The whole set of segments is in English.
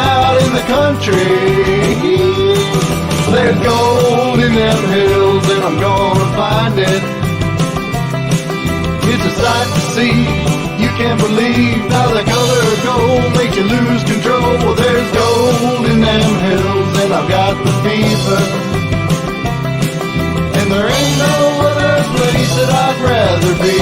out in the country. There's gold in them hills and I'm gonna find it. It's a sight to see, you can't believe how the color of gold makes you lose control. Well, there's gold in them hills and I've got the fever. And there ain't no other place that I'd rather be.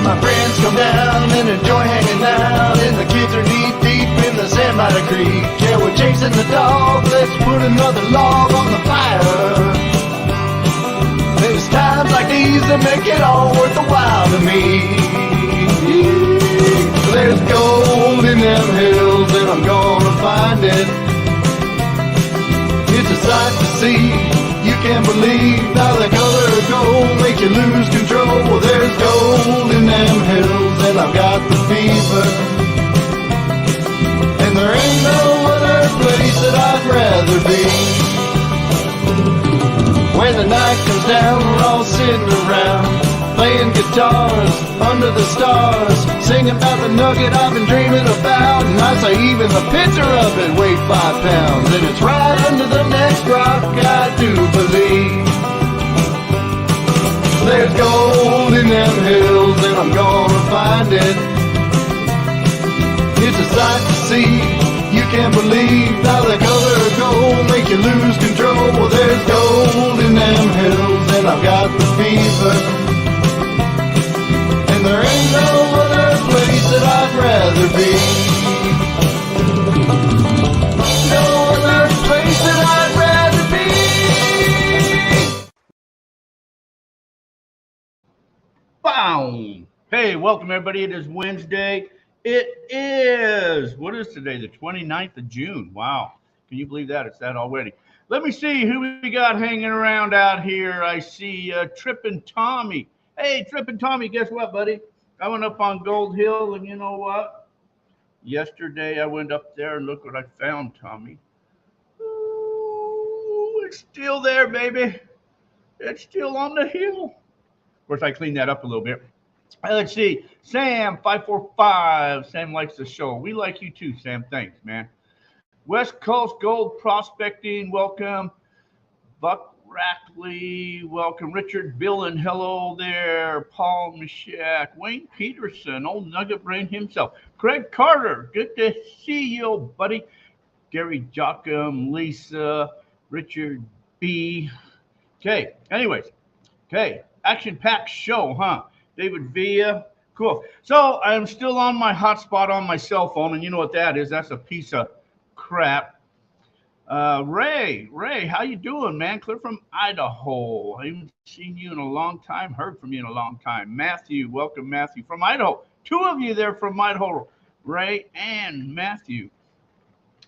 My friends come down and enjoy hanging out, and the kids are knee deep in the sand by the creek. Yeah, we're chasing the dog, let's put another log on the fire. There's times like these that make it all worth the while to me. There's gold in them hills and I'm gonna find it. It's a sight to see. You can't believe how the color of gold makes you lose control. Well, there's gold in them hills and I've got the fever. And there ain't no other place that I'd rather be. When the night comes down, we're all sitting around, playing guitars under the stars, singing about the nugget I've been dreaming about. And I say even the picture of it weighed 5 pounds, and it's right under the next rock, I do believe. There's gold in them hills and I'm gonna find it. It's a sight to see. You can't believe how the color of gold makes you lose control. Well, there's gold in them hills and I've got the fever. And there ain't no other place that I'd rather be. No other place that I'd rather be. Boom! Hey, welcome everybody. It is Wednesday. It is, what is today? The 29th of June. Wow. Can you believe that? It's that already. Let me see who we got hanging around out here. I see Trippin' Tommy. Hey, Trippin' Tommy, guess what, buddy? I went up on Gold Hill, and you know what? Yesterday I went up there, and look what I found, Tommy. Ooh, it's still there, baby. It's still on the hill. Of course, I cleaned that up a little bit. Let's see. Sam, 545. Sam likes the show. We like you too, Sam. Thanks, man. West Coast Gold Prospecting, welcome. Buck Rackley, welcome. Richard Billen, hello there. Paul Mishak, Wayne Peterson, old Nugget Brain himself. Craig Carter, good to see you, buddy. Gary Jocham, Lisa, Richard B. Okay, anyways. Okay, action-packed show, huh? David Villa, cool. So I'm still on my hotspot on my cell phone, and you know what that is? That's a piece of crap. Ray, how you doing, man? Clear from Idaho. I haven't seen you in a long time, heard from you in a long time. Matthew, welcome, Matthew, from Idaho. 2 of you there from Idaho, Ray and Matthew.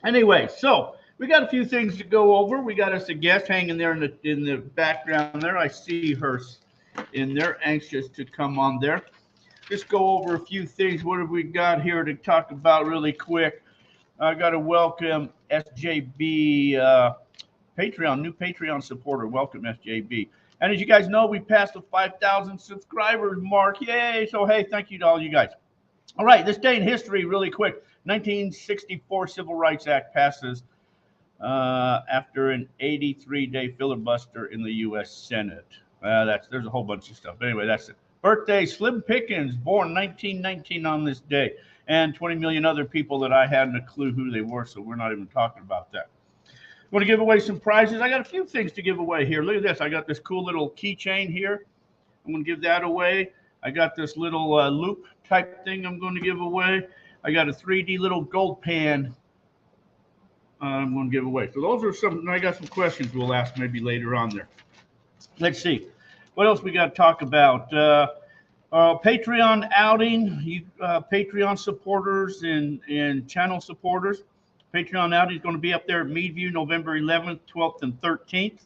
Anyway, so we got a few things to go over. We got us a guest hanging there in the background there. I see her in there, anxious to come on there. Just go over a few things. What have we got here to talk about really quick? I got to welcome SJB Patreon, new Patreon supporter. Welcome, SJB. And as you guys know, we passed the 5,000 subscribers mark. Yay! So, hey, thank you to all you guys. All right, this day in history really quick. 1964 Civil Rights Act passes after an 83-day filibuster in the U.S. Senate. There's a whole bunch of stuff. But anyway, that's it. Birthday, Slim Pickens, born 1919 on this day. And 20 million other people that I hadn't a clue who they were, so we're not even talking about that. I want to give away some prizes. I got a few things to give away here. Look at this. I got this cool little keychain here. I'm going to give that away. I got this little loop type thing I'm going to give away. I got a 3D little gold pan I'm going to give away. So those are some, I got some questions we'll ask maybe later on there. Let's see. What else we got to talk about? Patreon outing, you Patreon supporters and channel supporters. Patreon outing is going to be up there at Meadview, November 11th, 12th, and 13th.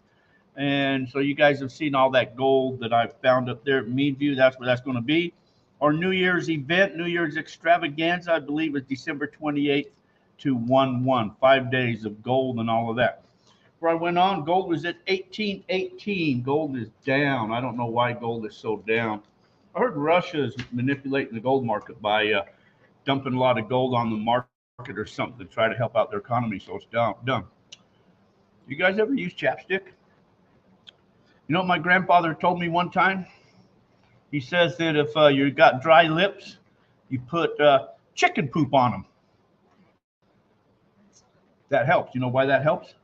And so you guys have seen all that gold that I found up there at Meadview. That's where that's going to be. Our New Year's event, New Year's extravaganza, I believe is December 28th to 1/1, 5 days of gold and all of that. Before I went on, gold was at 1818. Gold is down. I don't know why gold is so down. I heard Russia is manipulating the gold market by dumping a lot of gold on the market or something to try to help out their economy, so it's down. You guys ever use chapstick? You know what my grandfather told me one time? He says that if you got dry lips, you put chicken poop on them. That helps. You know why that helps?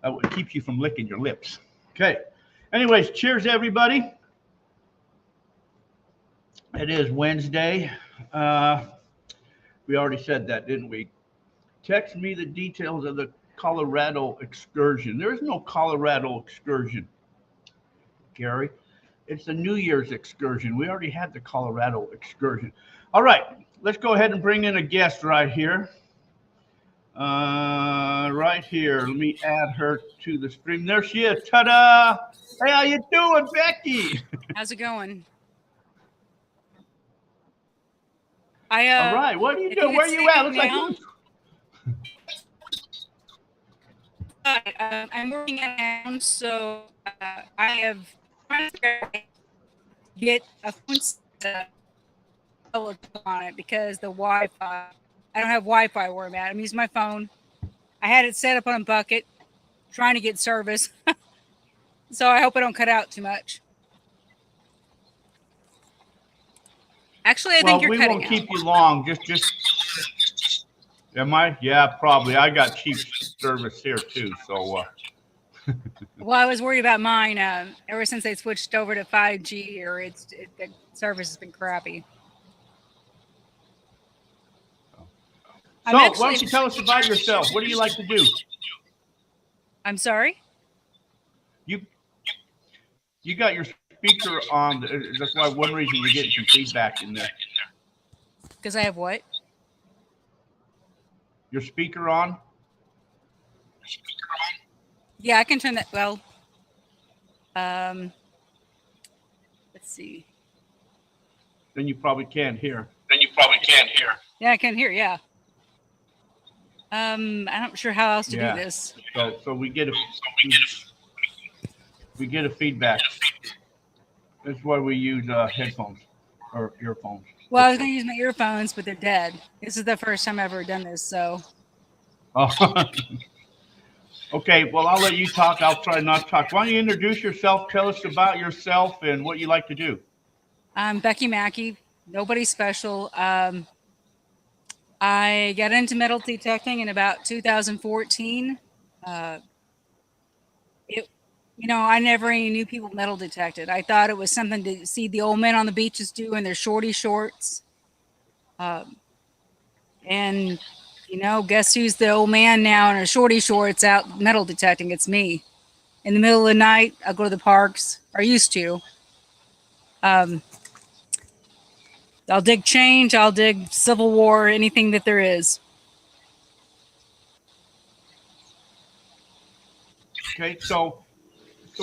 It keeps you from licking your lips. Okay. Anyways, cheers, everybody. It is Wednesday. We already said that, didn't we? Text me the details of the Colorado excursion. There is no Colorado excursion, Gary. It's the New Year's excursion. We already had the Colorado excursion. All right, let's go ahead and bring in a guest right here. Right here. Let me add her to the stream. There she is. Ta-da! Hey, how you doing, Becky? How's it going? All right. What are you doing? Where are you at? Looks like I'm working at home, so I have trying to get a phone set on it because the Wi-Fi. I don't have Wi-Fi where I'm at. I'm using my phone. I had it set up on a bucket, trying to get service. So I hope I don't cut out too much. Actually, I think you're cutting out. We won't keep you long. Just. Am I? Yeah, probably. I got cheap service here too. So. Well, I was worried about mine. Ever since they switched over to 5G, or the service has been crappy. So, why don't you tell us about yourself? What do you like to do? I'm sorry? You got your speaker on. That's why one reason you're getting some feedback in there. Because I have what? Your speaker on? Yeah, I can turn that. Well, let's see. Then you probably can't hear. Yeah, I can hear. Yeah. I'm not sure how else to do this. So we get a feedback. That's why we use headphones or earphones. Well, I was going to use my earphones, but they're dead. This is the first time I've ever done this, so. Oh. Okay, well, I'll let you talk. I'll try not to talk. Why don't you introduce yourself? Tell us about yourself and what you like to do. I'm Becky Mackey. Nobody special. I got into metal detecting in about 2014. I never even knew people metal detected. I thought it was something to see the old men on the beaches do in their shorty shorts. And guess who's the old man now in a shorty shorts out metal detecting? It's me. In the middle of the night, I'll go to the parks, or used to. I'll dig change, I'll dig Civil War, anything that there is. Okay, so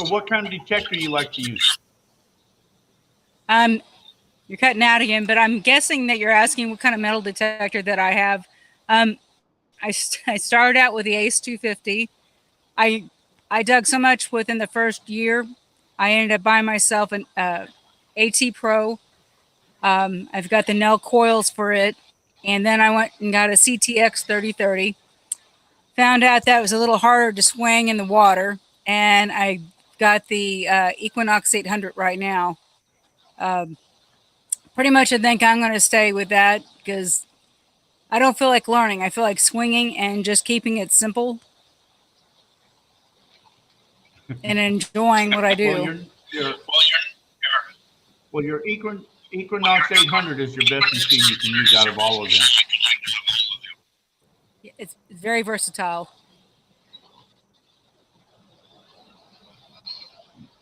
what kind of detector you like to use? You're cutting out again, but I'm guessing that you're asking what kind of metal detector that I have. I started out with the Ace 250. I dug so much within the first year, I ended up buying myself an AT Pro. I've got the Nell coils for it, and then I went and got a CTX 3030. Found out that was a little harder to swing in the water, and I got the Equinox 800 right now. Pretty much I think I'm going to stay with that because I don't feel like learning. I feel like swinging and just keeping it simple and enjoying what I do. Your Equinox 800 is your best machine you can use out of all of them. It's very versatile.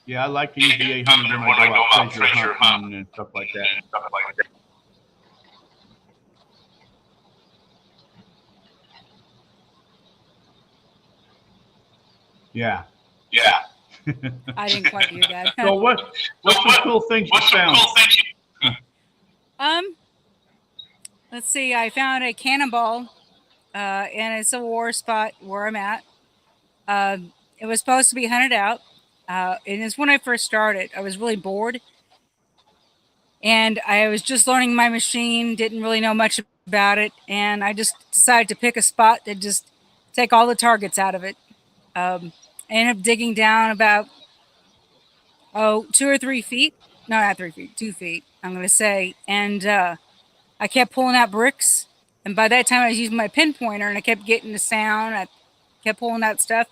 Yeah, I like to use the 800 when I go out treasure hunting and stuff like that. Yeah. I didn't quite hear that. So what's some cool things you found? let's see. I found a cannonball in a Civil War spot where I'm at. It was supposed to be hunted out. And it's when I first started. I was really bored, and I was just learning my machine. Didn't really know much about it, and I just decided to pick a spot to just take all the targets out of it. I ended up digging down about 2 or 3 feet. No, not 3 feet, 2 feet. I'm gonna say, and I kept pulling out bricks. And by that time, I was using my pinpointer, and I kept getting the sound. I kept pulling out stuff.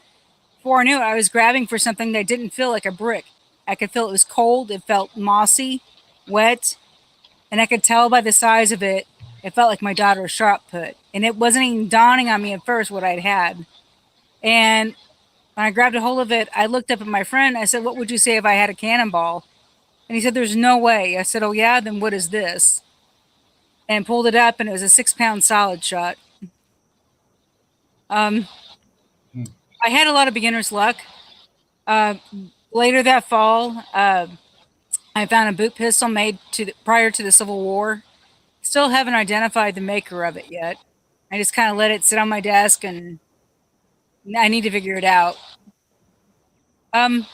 Before I knew it, I was grabbing for something that didn't feel like a brick. I could feel it was cold. It felt mossy, wet, and I could tell by the size of it. It felt like my daughter's shot put, and it wasn't even dawning on me at first what I'd had. And when I grabbed a hold of it, I looked up at my friend. I said, "What would you say if I had a cannonball?" And he said, "There's no way." I said, "Oh yeah, then what is this?" And pulled it up, and it was a 6-pound solid shot. I had a lot of beginner's luck. Later that fall, I found a boot pistol made prior to the Civil War. Still haven't identified the maker of it yet. I just kind of let it sit on my desk, and I need to figure it out. I don't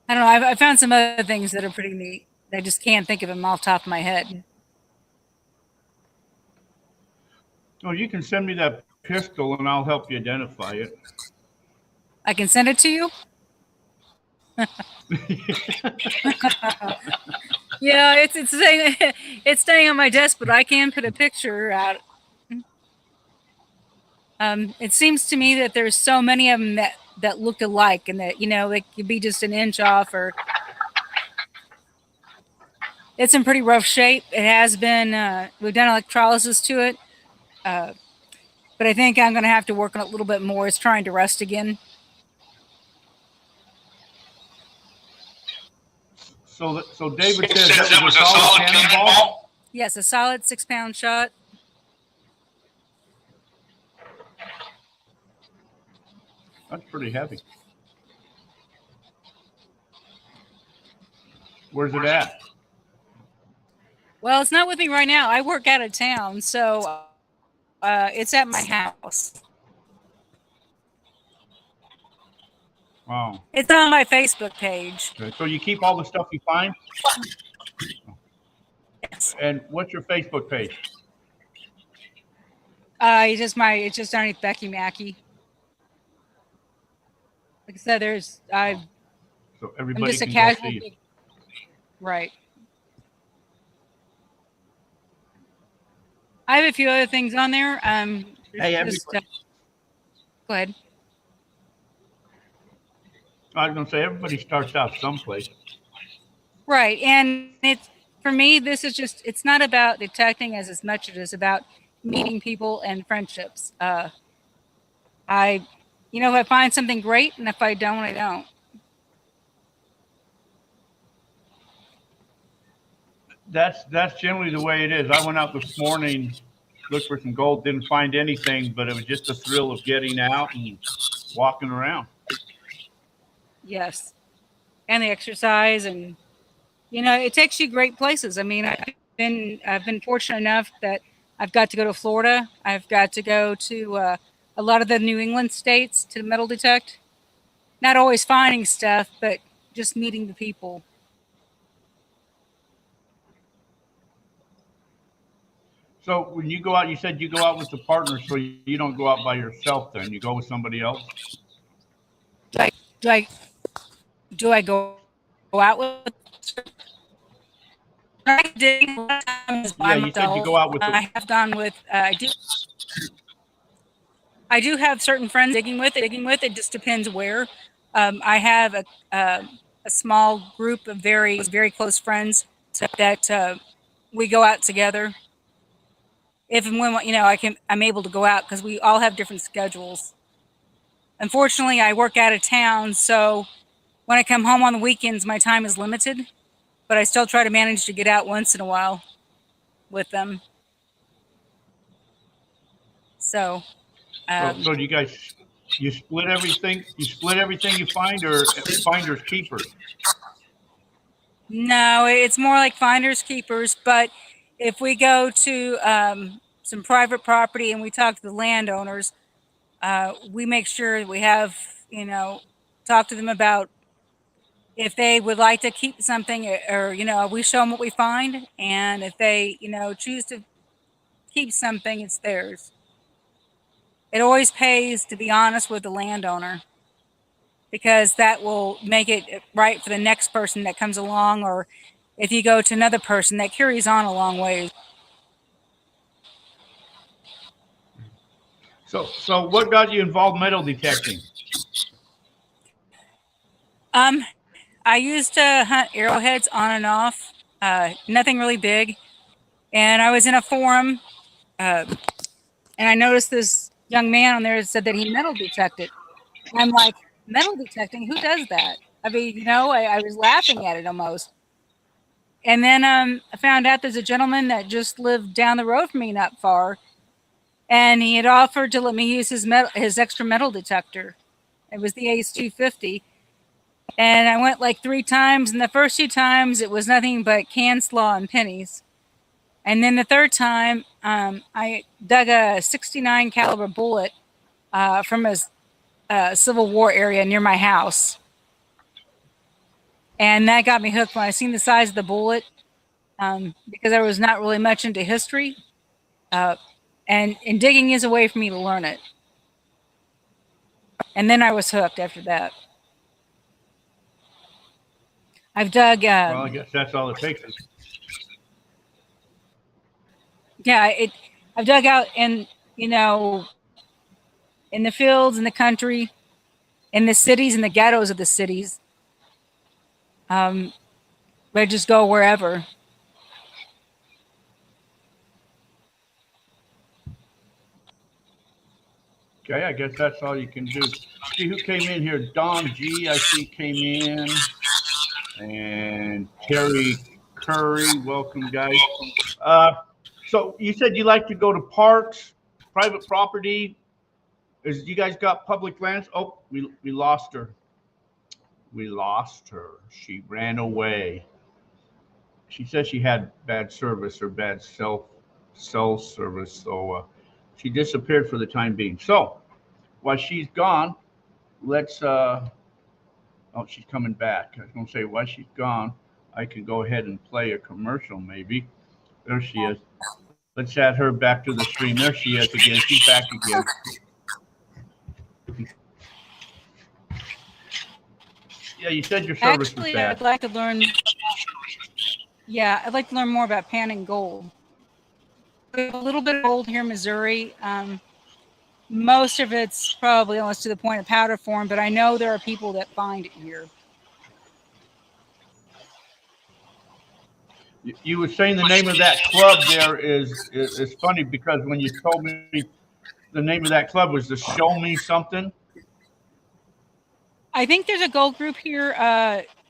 know. I found some other things that are pretty neat. I just can't think of them off the top of my head. Oh, you can send me that pistol, and I'll help you identify it. I can send it to you. Yeah, it's staying on my desk, but I can put a picture out. It seems to me that there's so many of them that look alike, and that they could be just an inch off, or it's in pretty rough shape. It has been. We've done electrolysis to it, but I think I'm going to have to work on it a little bit more. It's trying to rust again. So David says that was a solid cannonball? Yes, a solid 6-pound shot. That's pretty heavy. Where's it at? Well, it's not with me right now. I work out of town, so it's at my house. Wow. It's on my Facebook page. Okay. So you keep all the stuff you find? Yes. And what's your Facebook page? It's just underneath Becky Mackey. Like I said, So I'm everybody just a can casual. go see it. Right. I have a few other things on there. Hey, go ahead. I was going to say, everybody starts out someplace. Right. And for me, it's not about detecting as much as it is about meeting people and friendships. If I find something great, and if I don't, I don't. That's generally the way it is. I went out this morning, looked for some gold, didn't find anything, but it was just the thrill of getting out and walking around. Yes. And the exercise, and it takes you great places. I mean, I've been fortunate enough that I've got to go to Florida. I've got to go to a lot of the New England states to metal detect. Not always finding stuff, but just meeting the people. So when you go out, you said you go out with the partner, so you don't go out by yourself then. You go with somebody else? Do I go out with? I did. Yeah, you said you go out with. I have gone with. I do have certain friends digging with. It just depends where. I have a small group of very very close friends that we go out together. If and when I'm able to go out, because we all have different schedules. Unfortunately, I work out of town, so when I come home on the weekends, my time is limited, but I still try to manage to get out once in a while with them. So So you guys, you split everything? You split everything you find, or finders keepers? No, it's more like finders keepers, but if we go to some private property and we talk to the landowners, we make sure that we have, talk to them about if they would like to keep something, or we show them what we find, and if they choose to keep something, it's theirs. It always pays to be honest with the landowner, because that will make it right for the next person that comes along, or if you go to another person, that carries on a long ways. So what got you involved metal detecting? I used to hunt arrowheads on and off, nothing really big. And I was in a forum, and I noticed this young man on there that said that he metal detected. And I'm like, metal detecting? Who does that? I mean, I was laughing at it almost. And then I found out there's a gentleman that just lived down the road from me, not far, and he had offered to let me use his extra metal detector. It was the Ace 250. And I went like 3 times, and the first 2 times it was nothing but can slaw and pennies. And then the third time, I dug a 69 caliber bullet from a Civil War area near my house. And that got me hooked when I seen the size of the bullet, because I was not really much into history. And digging is a way for me to learn it. And then I was hooked after that. I've dug. Well, I guess that's all it takes. Yeah, I've dug out in the fields, in the country, in the cities, in the ghettos of the cities. I just go wherever. Okay, I guess that's all you can do. See who came in here. Don G, I see, came in. And Terry Curry, welcome, guys. So you said you like to go to parks, private property. You guys got public lands? Oh, we lost her. We lost her. She ran away. She said she had bad service or bad cell service, so she disappeared for the time being. So while she's gone, let's. Oh, she's coming back. I was going to say while she's gone, I can go ahead and play a commercial maybe. There she is. Let's add her back to the stream. There she is again. She's back again. Yeah, you said your service was bad. I'd like to learn. Yeah, I'd like to learn more about panning gold. We have a little bit of gold here in Missouri. Most of it's probably almost to the point of powder form, but I know there are people that find it here. You were saying the name of that club there is funny because when you told me the name of that club was the Show Me Something. I think there's a gold group here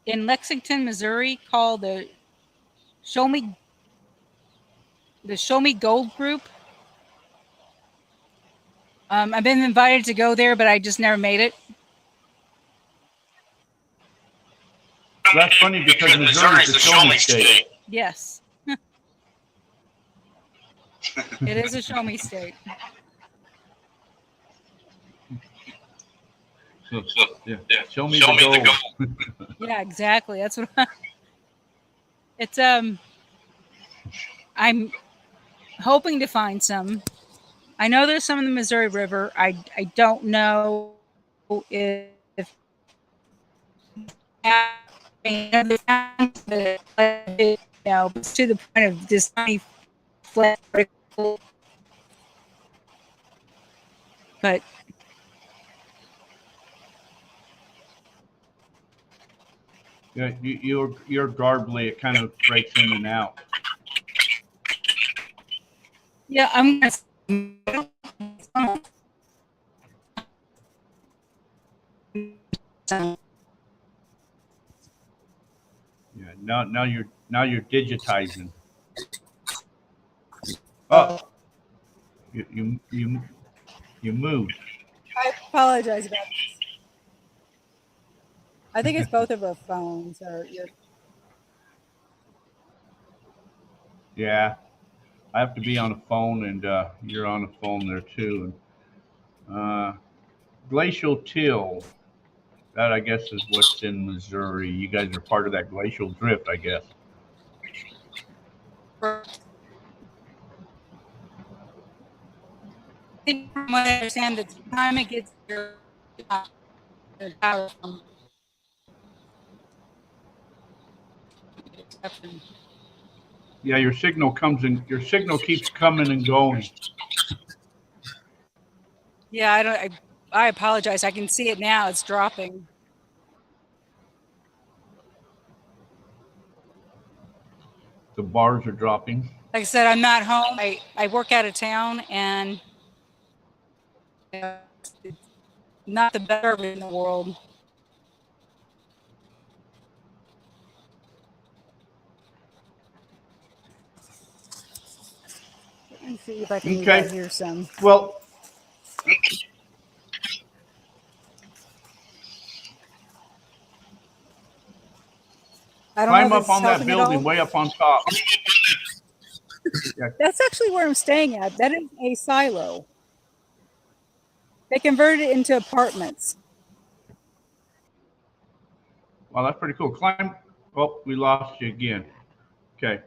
in Lexington, Missouri called the Show Me Gold Group. I've been invited to go there, but I just never made it. That's funny because Missouri is the Show Me state. Yes. It is a Show Me state. So, yeah. Show me the gold. Yeah, exactly. That's what it's I'm hoping to find some. I know there's some in the Missouri River. I don't know if it's to the point of this tiny flat, but yeah, you're garbly. It kind of breaks in and out. yeah, I'm gonna. Yeah, now you're digitizing. Oh, you moved. I apologize about this. I think it's both of our phones or your. Yeah, I have to be on the phone, and you're on the phone there too. And glacial till. That I guess is what's in Missouri. You guys are part of that glacial drift, I guess. From what I understand, the time it gets here, the power from exception. Yeah, your signal comes in. Your signal keeps coming and going. Yeah, I apologize. I can see it now. It's dropping. The bars are dropping. Like I said, I'm not home. I work out of town, and it's not the best in the world. Let me see if I can move out here some. Well, I don't climb know if up on that helping at all. building, way up on top. That's actually where I'm staying at. That is a silo. They converted it into apartments. Wow, that's pretty cool. Climb. Oh, we lost you again. Okay.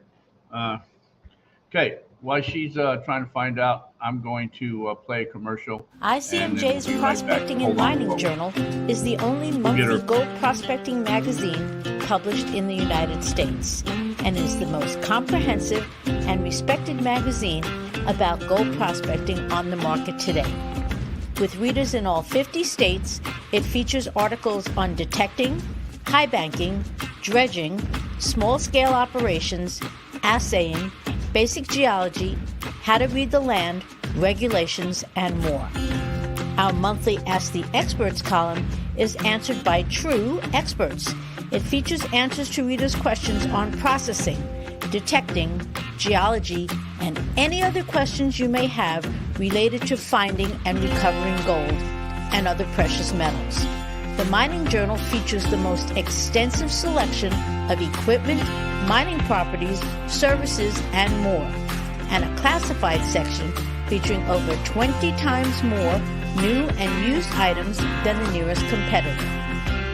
Okay. While she's trying to find out, I'm going to play a commercial. ICMJ's Prospecting and Mining Journal is the only monthly gold prospecting magazine published in the United States and is the most comprehensive and respected magazine about gold prospecting on the market today. With readers in all 50 states, it features articles on detecting, high banking, dredging, small-scale operations, assaying, basic geology, how to read the land, regulations, and more. Our monthly Ask the Experts column is answered by true experts. It features answers to readers' questions on processing, detecting, geology, and any other questions you may have related to finding and recovering gold and other precious metals. The Mining Journal features the most extensive selection of equipment, mining properties, services, and more, and a classified section featuring over 20 times more new and used items than the nearest competitor.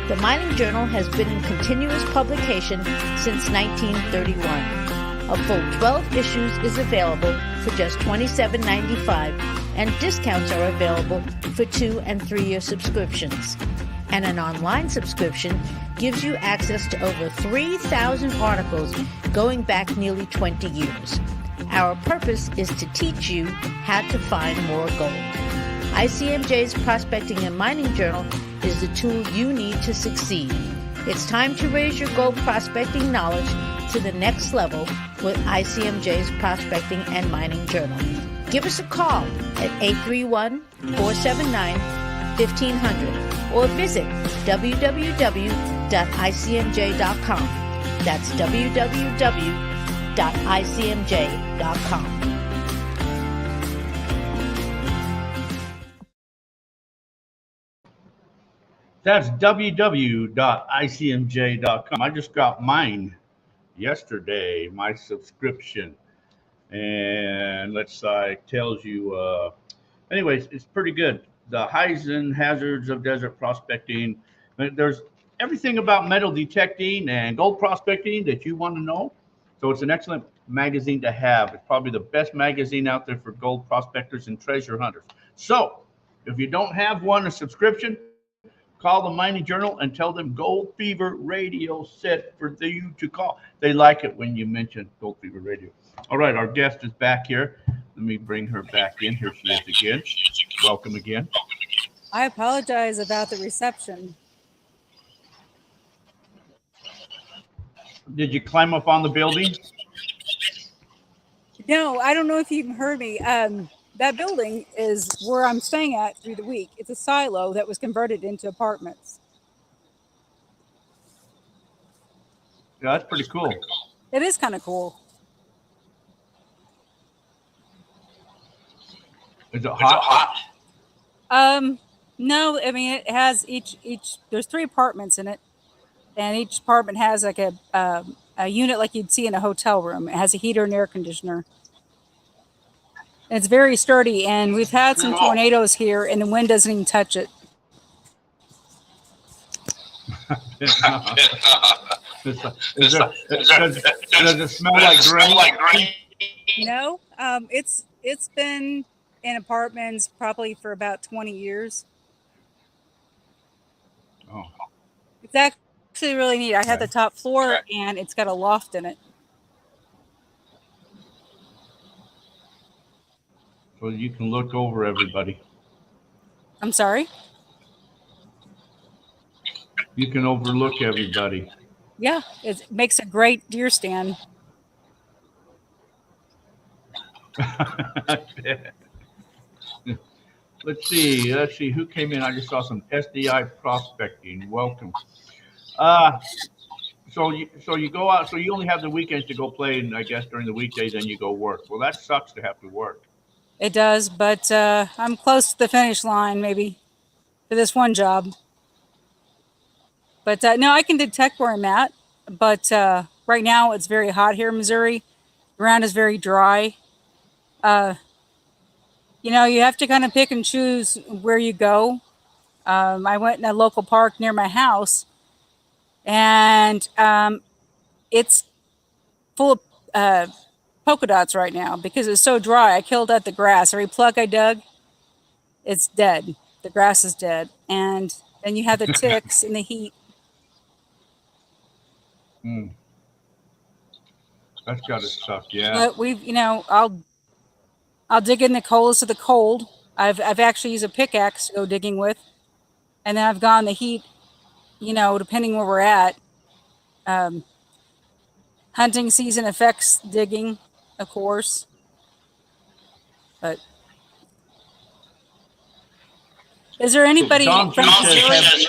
The Mining Journal has been in continuous publication since 1931. A full 12 issues is available for just $27.95, and discounts are available for 2- and 3-year subscriptions. And an online subscription gives you access to over 3,000 articles going back nearly 20 years. Our purpose is to teach you how to find more gold. ICMJ's Prospecting and Mining Journal is the tool you need to succeed. It's time to raise your gold prospecting knowledge to the next level with ICMJ's Prospecting and Mining Journal. Give us a call at 831-479-1500 or visit www.icmj.com. That's www.icmj.com. That's www.icmj.com. I just got mine yesterday, my subscription. And let's say tells you, anyways, it's pretty good. The highs and hazards of desert prospecting. There's everything about metal detecting and gold prospecting that you want to know. So it's an excellent magazine to have. It's probably the best magazine out there for gold prospectors and treasure hunters. So if you don't have one, a subscription, call the Mining Journal and tell them Gold Fever Radio said for you to call. They like it when you mention Gold Fever Radio. All right, our guest is back here. Let me bring her back in. Here she is again. Welcome again. I apologize about the reception. Did you climb up on the building? No, I don't know if you even heard me. That building is where I'm staying at through the week. It's a silo that was converted into apartments. Yeah, that's pretty cool. It is kind of cool. Is it hot? No, I mean it has each. There's 3 apartments in it, and each apartment has like a unit like you'd see in a hotel room. It has a heater and air conditioner. It's very sturdy, and we've had some tornadoes here, and the wind doesn't even touch it. Does it smell like grain? No, it's been in apartments probably for about 20 years. Oh, It's actually really neat. I had the top floor, and it's got a loft in it. so you can look over everybody. I'm sorry? You can overlook everybody. Yeah, it makes a great deer stand. Let's see who came in. I just saw some SDI prospecting. Welcome. So you go out. So you only have the weekends to go play, and I guess during the weekdays, then you go work. Well, that sucks to have to work. It does, but I'm close to the finish line, maybe, for this one job. But no, I can detect where I'm at. But right now, it's very hot here in Missouri. The ground is very dry. You know, you have to kind of pick and choose where you go. I went in a local park near my house, and it's full of polka dots right now because it's so dry. I killed out the grass. Every plug I dug, it's dead. The grass is dead. And then you have the ticks and the heat. That's gotta suck, yeah. But I'll dig in the coldest of the cold. I've actually used a pickaxe to go digging with, and then I've gone the heat. Depending where we're at. Hunting season affects digging, of course. But is there anybody from Missouri?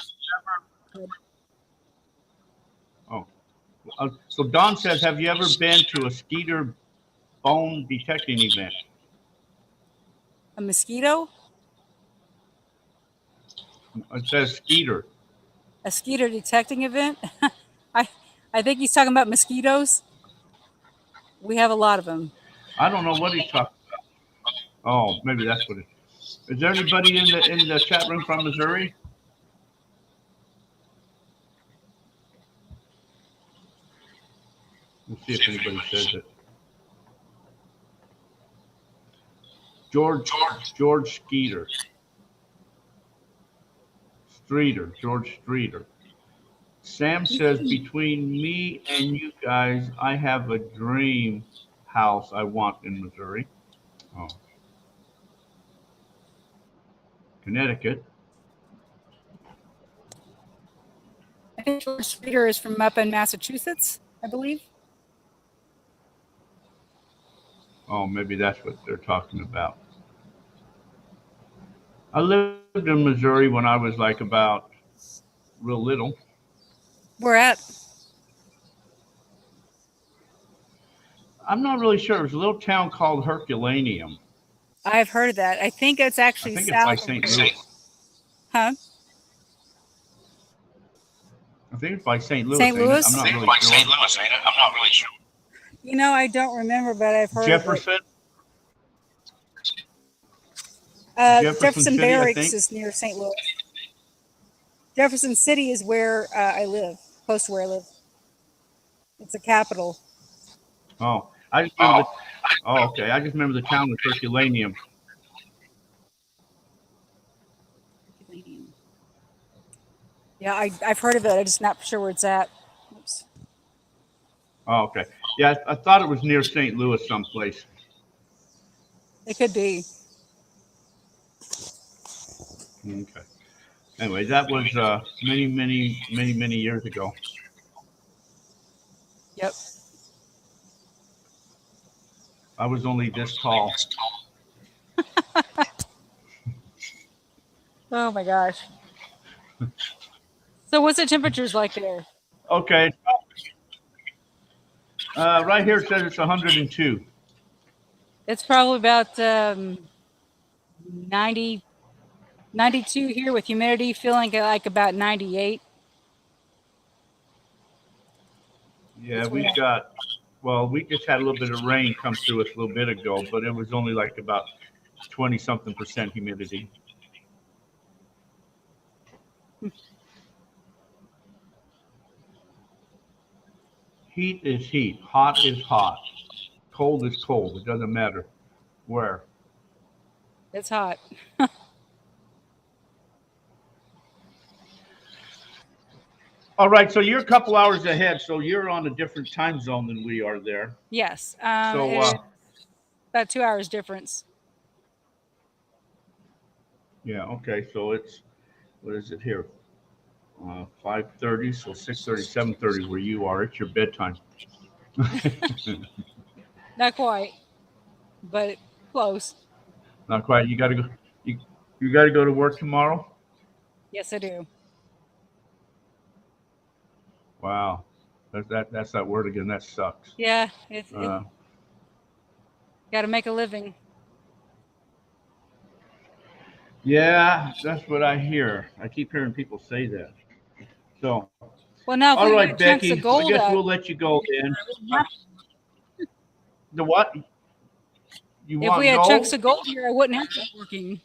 So Don says, have you ever been to a skeeter bone detecting event? A mosquito? It says skeeter. A skeeter detecting event? I think he's talking about mosquitoes. We have a lot of them. I don't know what he's talking about. Oh, maybe that's what it is. Is there anybody in the chat room from Missouri? Let's see if anybody says it. George Skeeter. George Streeter. Sam says, between me and you guys, I have a dream house I want in Missouri. Oh. Connecticut. I think George Streeter is from up in Massachusetts, I believe. Oh, maybe that's what they're talking about. I lived in Missouri when I was like about real little. Where at? I'm not really sure. It was a little town called Herculaneum. I've heard of that. I think it's actually I think south it's by St. Louis. Huh? I think it's by St. Louis. St. Louis? I'm not really sure. St. Louis, ain't it? I'm not really sure. I don't remember, but I've heard Jefferson? Jefferson City, Barracks is near St. Louis. Jefferson City is where I live, close to where I live. It's the capital. Oh, I just remember okay. I just remember the town of Herculaneum. Yeah, I've heard of it. I'm just not sure where it's at. Oops. Oh, okay. Yeah, I thought it was near St. Louis someplace. It could be. Okay. Anyway, that was many years ago. Yep. I was only this tall. Oh my gosh. So what's the temperatures like there? Okay. Right here it says it's 102. It's probably about 92 here with humidity, feeling like about 98. Yeah, we've got Well, we just had a little bit of rain come through us a little bit ago, but it was only like about 20-something% humidity. Heat is heat. Hot is hot. Cold is cold. It doesn't matter where. It's hot. All right, so you're a couple hours ahead, so you're on a different time zone than we are there. Yes. So, It's about 2 hours difference. yeah, okay, so it's, what is it here? 5:30, so 6:30, 7:30 where you are. It's your bedtime. Not quite, but close. Not quite. You got to go. You got to go to work tomorrow. Yes, I do. Wow, that's that word again. That sucks. Yeah, it's Uh, got to make a living. yeah, that's what I hear. I keep hearing people say that. So, Well, now if all we right, had chunks Becky. of gold I guess out, we'll let you go then. The what? You if want we had gold? chunks of gold here, I wouldn't have to be working.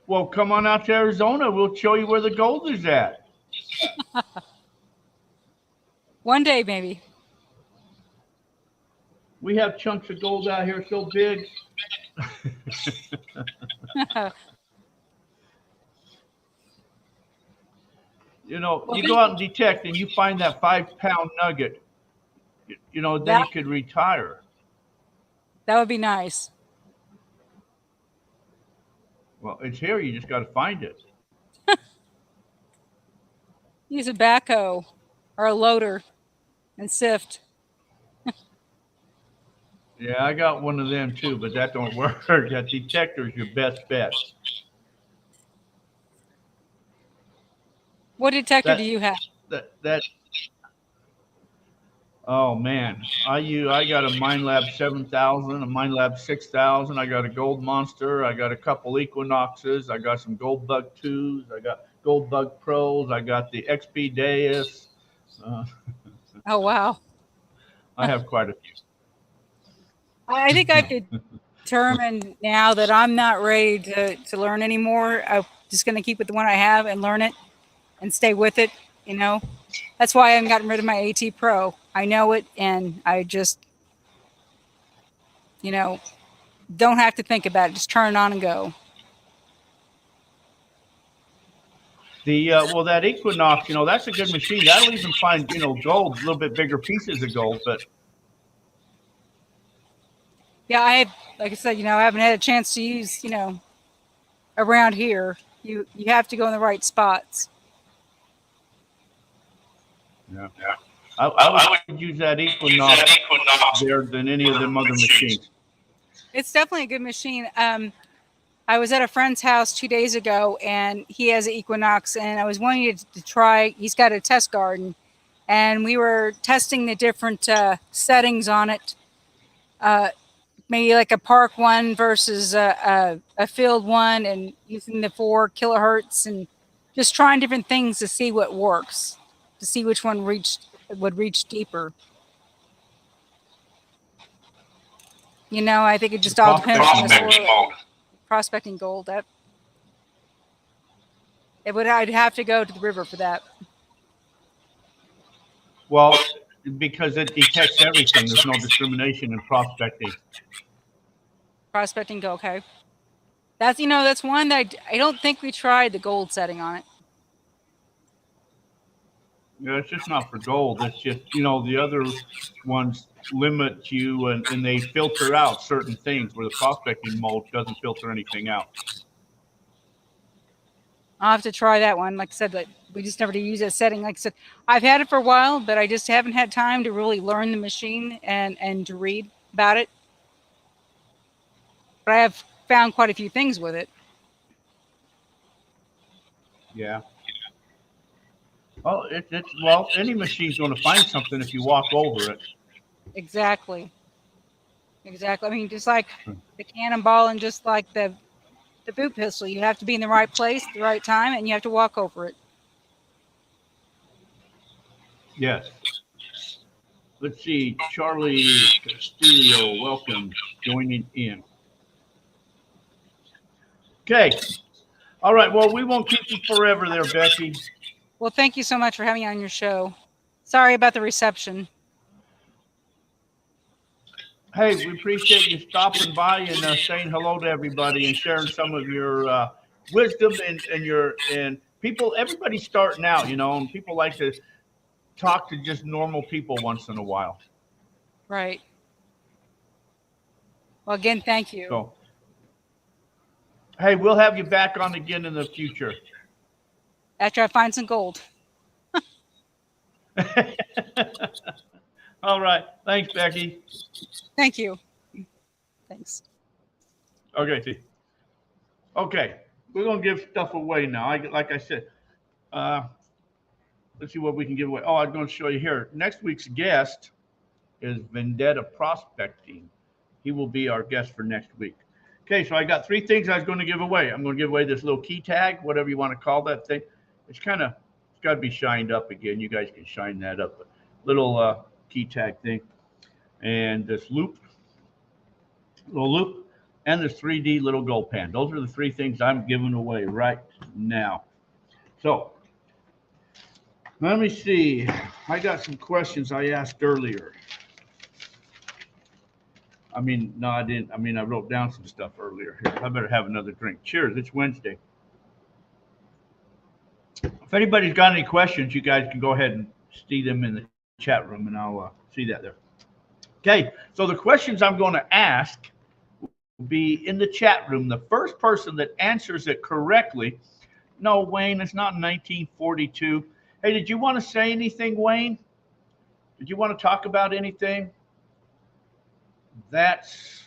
Well, come on out to Arizona. We'll show you where the gold is at. One day, maybe. We have chunks of gold out here so big. You know, you go out and detect and you find that 5-pound nugget, you know, then you could retire. That would be nice. Well, it's here. You just got to find it. Use a backhoe or a loader and sift. Yeah, I got one of them too, but that don't work. That detector is your best bet. What detector do you have? That. Oh man, I got a MineLab 7000, a MineLab 6000. I got a Gold Monster. I got a couple Equinoxes. I got some Gold Bug 2s. I got Gold Bug Pros. I got the XP Deus. Oh wow! I have quite a few. I think I've determined now that I'm not ready to learn anymore. I'm just going to keep with the one I have and learn it and stay with it. You know, that's why I haven't gotten rid of my AT Pro. I know it, and I just, you know, don't have to think about it. Just turn it on and go. The well, that Equinox, you know, that's a good machine. That'll even find, you know, gold, a little bit bigger pieces of gold. But yeah, like I said, you know, I haven't had a chance to use, you know, around here. You have to go in the right spots. yeah, I would use that Equinox there than any of them other machines. It's definitely a good machine. I was at a friend's house 2 days ago, and he has an Equinox, and I was wanting to try. He's got a test garden, and we were testing the different settings on it. Maybe like a park one versus a field one, and using the 4 kilohertz, and just trying different things to see what works, to see which one would reach deeper. You know, I think it just all depends on the soil. Prospecting gold, I'd have to go to the river for that. Well, because it detects everything. There's no discrimination in prospecting. Prospecting gold, okay. That's, you know, that's one that I don't think we tried the gold setting on it. Yeah, it's just not for gold. It's just, you know, the other ones limit you and they filter out certain things where the prospecting mode doesn't filter anything out. I'll have to try that one. Like I said, like, we just never use that setting. Like I said, I've had it for a while, but I just haven't had time to really learn the machine and to read about it. But I have found quite a few things with it. Yeah. Well, well, any machine's going to find something if you walk over it. Exactly. I mean, just like the cannonball and just like the boot pistol, you have to be in the right place at the right time, and you have to walk over it. Yes. Let's see. Charlie Castillo, welcome, joining in. Okay. All right. Well, we won't keep you forever there, Becky. Well, thank you so much for having me on your show. Sorry about the reception. Hey, we appreciate you stopping by and saying hello to everybody and sharing some of your wisdom and people. Everybody's starting out, and people like to talk to just normal people once in a while. Right. Well, again, thank you. So, hey, we'll have you back on again in the future. After I find some gold. All right. Thanks, Becky. Thank you. Thanks. Okay, see. Okay, we're gonna give stuff away now. Like I said, let's see what we can give away. Oh, I'm going to show you here. Next week's guest is Vendetta Prospecting. He will be our guest for next week. Okay, so I got 3 things I was going to give away. I'm going to give away this little key tag, whatever you want to call that thing. It's got to be shined up again. You guys can shine that up. But little key tag thing, and this little loop, and this 3D little gold pan. Those are the 3 things I'm giving away right now. So let me see. I got some questions I asked earlier. I mean, no, I didn't. I mean, I wrote down some stuff earlier. Here, I better have another drink. Cheers. It's Wednesday. If anybody's got any questions, you guys can go ahead and see them in the chat room, and I'll see that there. Okay, so the questions I'm going to ask will be in the chat room. The first person that answers it correctly. No, Wayne, it's not 1942. Hey, did you want to say anything, Wayne? Did you want to talk about anything? What's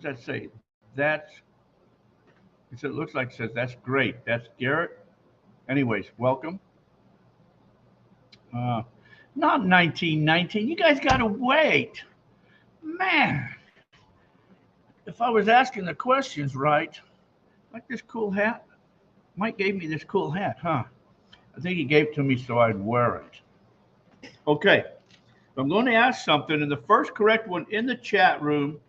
that say? It looks like it says that's great. That's Garrett. Anyways, welcome. Not 1919. You guys got to wait. Man, if I was asking the questions right, like this cool hat. Mike gave me this cool hat, huh? I think he gave it to me so I'd wear it. Okay, I'm going to ask something, and the first correct one in the chat room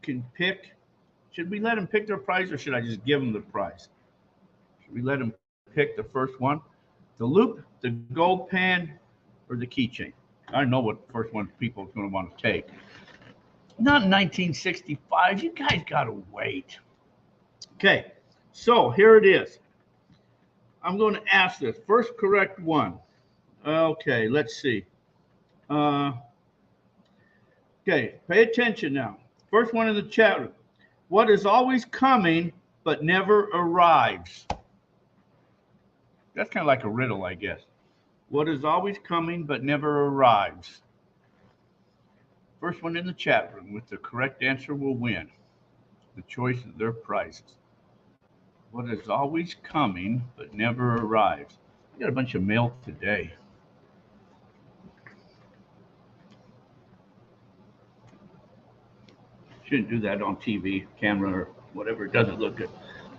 can pick. Should we let them pick their prize, or should I just give them the prize? Should we let them pick the first one? The loop, the gold pan, or the keychain? I know what the first one people are going to want to take. Not 1965. You guys got to wait. Okay, so here it is. I'm going to ask this. First correct one. Okay, let's see. Okay, pay attention now. First one in the chat room. What is always coming but never arrives? That's kind of like a riddle, I guess. What is always coming but never arrives? First one in the chat room with the correct answer will win the choice of their prizes. What is always coming but never arrives? We got a bunch of mail today. Shouldn't do that on TV, camera, or whatever. It doesn't look good.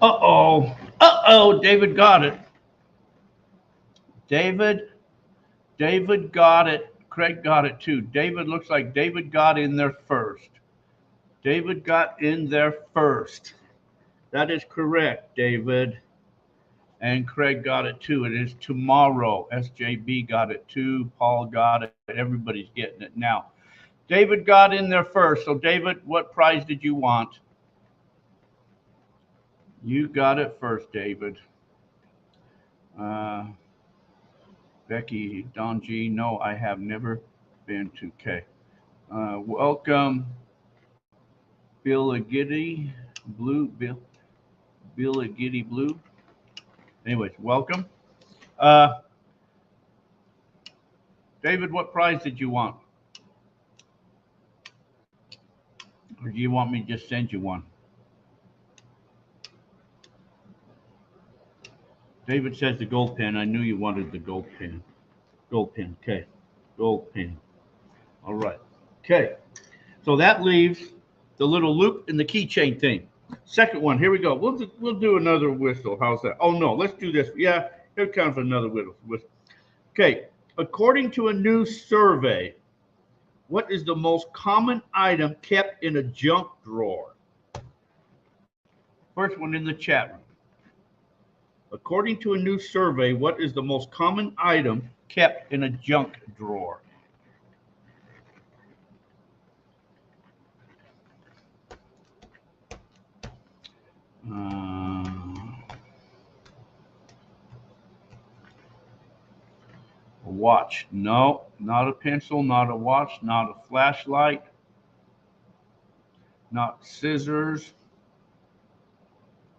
Uh-oh. David got it. David got it. Craig got it too. David looks like David got in there first. David got in there first. That is correct, David. And Craig got it too. It is tomorrow. SJB got it too. Paul got it. Everybody's getting it now. David got in there first. So, David, what prize did you want? You got it first, David. Becky, Don G. No, I have never been to K. Welcome, Bill Agiddy Blue. Bill Agiddy Blue. Anyways, welcome. David, what prize did you want? Or do you want me to just send you one? David says the gold pen. I knew you wanted the gold pen. Gold pen, okay. Gold pen. All right. Okay. So that leaves the little loop and the keychain thing. Second one, here we go. We'll do another whistle. How's that? Oh, no, let's do this. Yeah, here comes another whistle. Okay. According to a new survey, what is the most common item kept in a junk drawer? First one in the chat room. According to a new survey, what is the most common item kept in a junk drawer? A watch. No, not a pencil, not a watch, not a flashlight, not scissors.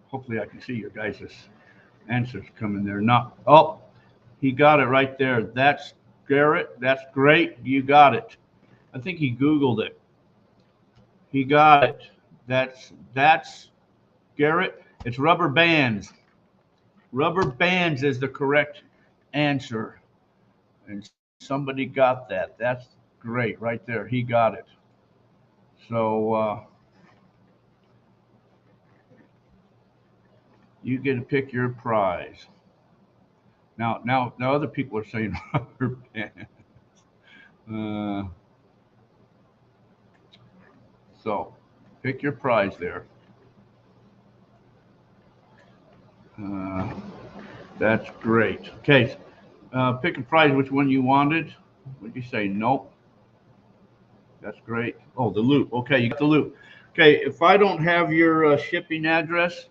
Hopefully I can see your guys' answers coming there. Not, oh, he got it right there. That's Garrett. That's great. You got it. I think he Googled it. He got it. That's Garrett. It's rubber bands. Rubber bands is the correct answer. And somebody got that. That's great right there. He got it. So you get to pick your prize. Now other people are saying rubber bands. So pick your prize there. That's great. Okay. Pick a prize, which one you wanted. Would you say nope? That's great. Oh, the loop. Okay, you got the loop. Okay, if I don't have your shipping address,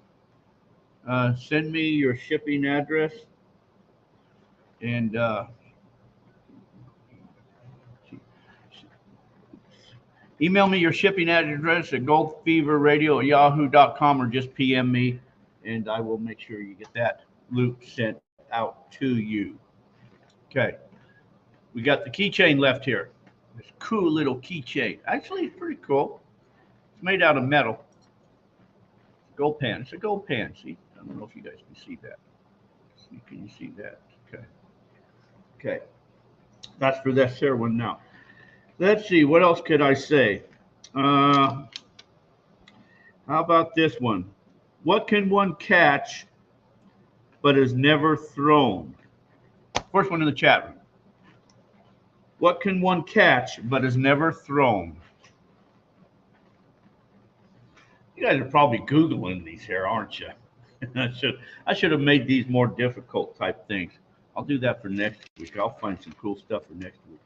send me your shipping address and email me your shipping address at goldfeverradio@yahoo.com or just PM me, and I will make sure you get that loop sent out to you. Okay, we got the keychain left here. This cool little keychain. Actually, it's pretty cool. It's made out of metal. Gold pan. It's a gold pan. See, I don't know if you guys can see that. See, can you see that? Okay. Okay. That's for this here one now. Let's see. What else could I say? How about this one? What can one catch but is never thrown? First one in the chat room. What can one catch but is never thrown? You guys are probably Googling these here, aren't you? I should have made these more difficult type things. I'll do that for next week. I'll find some cool stuff for next week.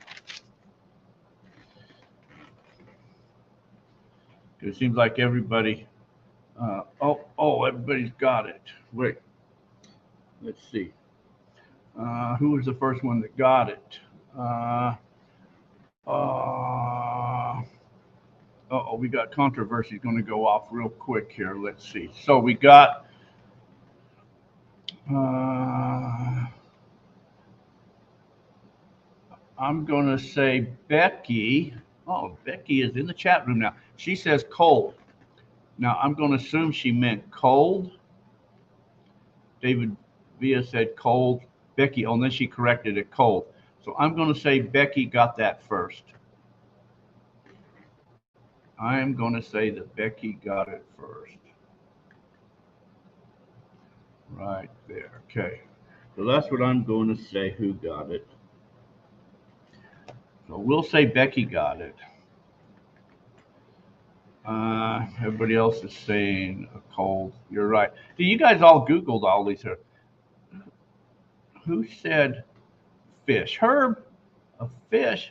It seems like everybody, everybody's got it. Wait, let's see. Who was the first one that got it? We got controversy going to go off real quick here. Let's see. So we got I'm going to say Becky. Oh, Becky is in the chat room now. She says cold. Now I'm going to assume she meant cold. David Villa said cold. Becky, and then she corrected it cold. So I'm going to say Becky got that first. I am going to say that Becky got it first. Right there. Okay. So that's what I'm going to say, who got it. So we'll say Becky got it. Everybody else is saying a cold. You're right. So you guys all Googled all these here. Who said fish? Herb? A fish?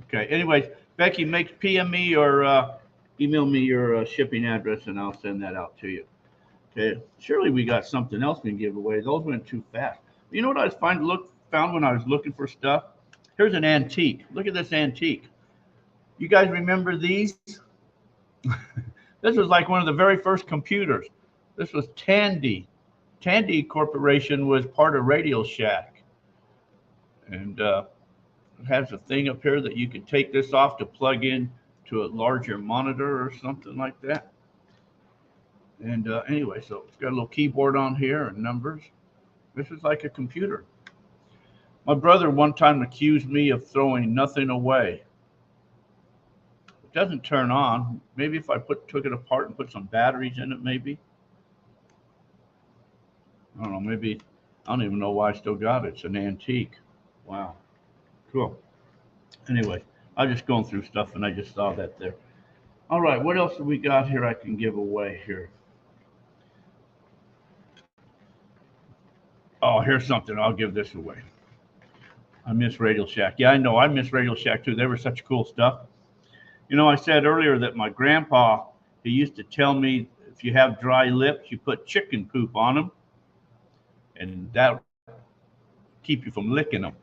Okay. Anyways, Becky, PM me or email me your shipping address and I'll send that out to you. Okay. Surely we got something else we can give away. Those went too fast. You know what I found when I was looking for stuff? Here's an antique. Look at this antique. You guys remember these? This was like one of the very first computers. This was Tandy. Tandy Corporation was part of Radio Shack. And it has a thing up here that you can take this off to plug in to a larger monitor or something like that. And anyway, so it's got a little keyboard on here and numbers. This is like a computer. My brother one time accused me of throwing nothing away. It doesn't turn on. Maybe if I took it apart and put some batteries in it, maybe. I don't know, maybe, I don't even know why I still got it. It's an antique. Wow. Cool. Anyway, I was just going through stuff and I just saw that there. All right, what else do we got here I can give away here? Oh, here's something. I'll give this away. I miss Radio Shack. Yeah, I know. I miss Radio Shack too. They were such cool stuff. You know, I said earlier that my grandpa, he used to tell me if you have dry lips, you put chicken poop on them, and that keep you from licking them.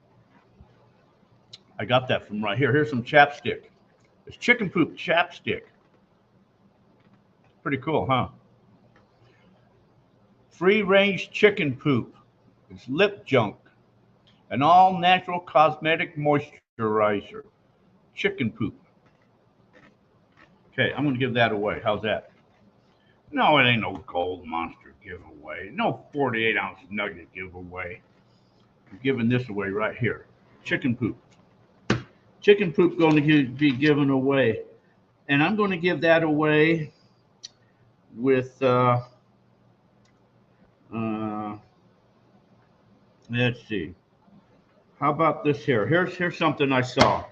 I got that from right here. Here's some chapstick. It's chicken poop chapstick. Pretty cool, huh? Free-range chicken poop. It's lip junk. An all-natural cosmetic moisturizer. Chicken poop. Okay, I'm going to give that away. How's that? No, it ain't no gold monster giveaway. No 48-ounce nugget giveaway. I'm giving this away right here. Chicken poop. Chicken poop going to be given away. And I'm going to give that away with, let's see. How about this here? Here's something I saw.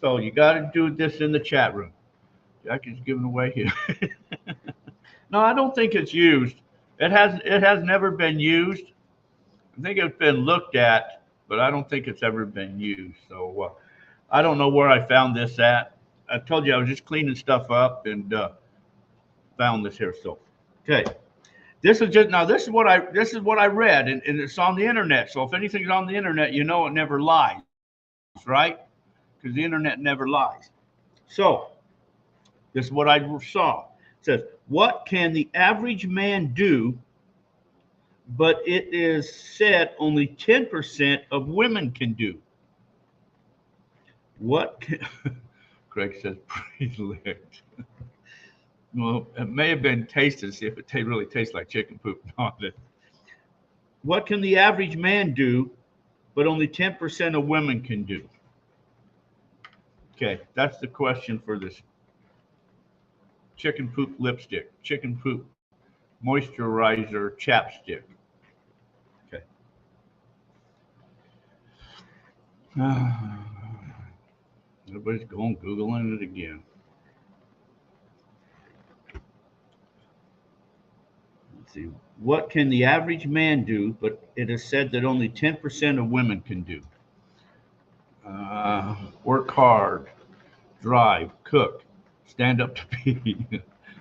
So you got to do this in the chat room. Jack is giving away here. No, I don't think it's used. It has never been used. I think it's been looked at, but I don't think it's ever been used. So I don't know where I found this at. I told you I was just cleaning stuff up and found this here. So, okay, this is what I read, and it's on the internet. So if anything's on the internet, you know it never lies, right? Because the internet never lies. So this is what I saw. It says, what can the average man do, but it is said only 10% of women can do? What can, Craig says, pre-licked. Well, it may have been tasted to see if it really tastes like chicken poop. What can the average man do, but only 10% of women can do? Okay, that's the question for this chicken poop lipstick, chicken poop moisturizer chapstick. Okay. Everybody's going Googling it again. Let's see. What can the average man do, but it is said that only 10% of women can do? Work hard, drive, cook, stand up to pee.